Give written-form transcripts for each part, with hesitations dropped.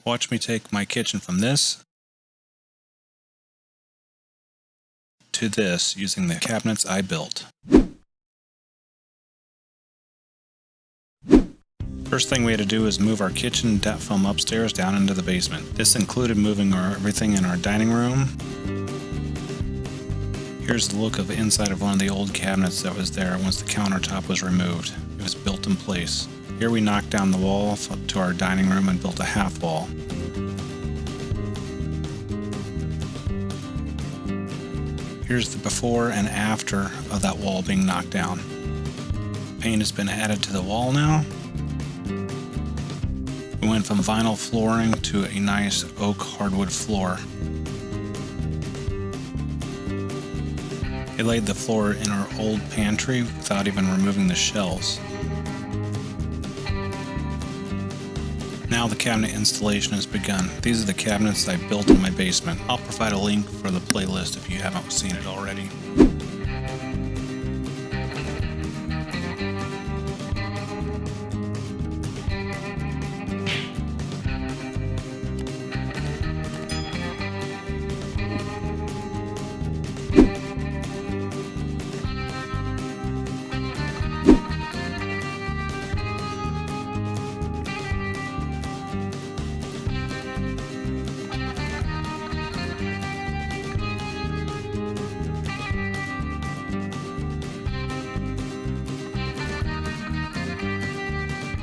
Watch me take my kitchen from this to this using the cabinets I built. First thing we had to do is move our kitchen deck foam upstairs down into the basement. This included moving everything in our dining room. Here's the look of the inside of one of the old cabinets that was there once the countertop was removed. It was built in place. Here we knocked down the wall to our dining room and built a half wall. Here's the before and after of that wall being knocked down. Paint has been added to the wall now. We went from vinyl flooring to a nice oak hardwood floor. It laid the floor in our old pantry without even removing the shelves. Now the cabinet installation has begun. These are the cabinets I built in my basement. I'll provide a link for the playlist if you haven't seen it already.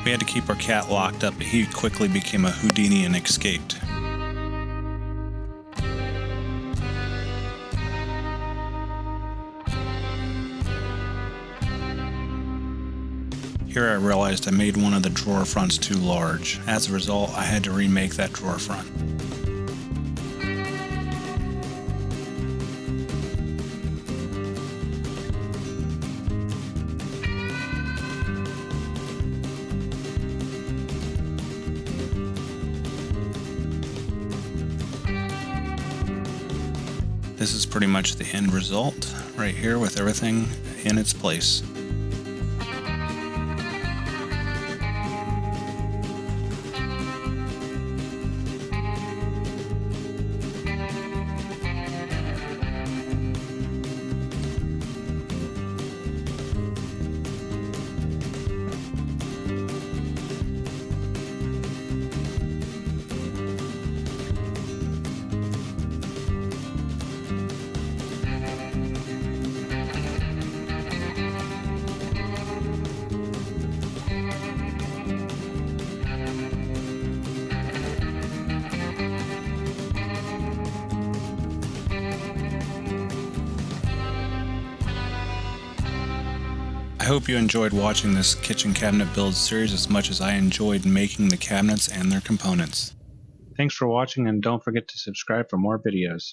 We had to keep our cat locked up, but he quickly became a Houdini and escaped. Here I realized I made one of the drawer fronts too large. As a result, I had to remake that drawer front. This is pretty much the end result right here with everything in its place. I hope you enjoyed watching this kitchen cabinet build series as much as I enjoyed making the cabinets and their components. Thanks for watching, and don't forget to subscribe for more videos.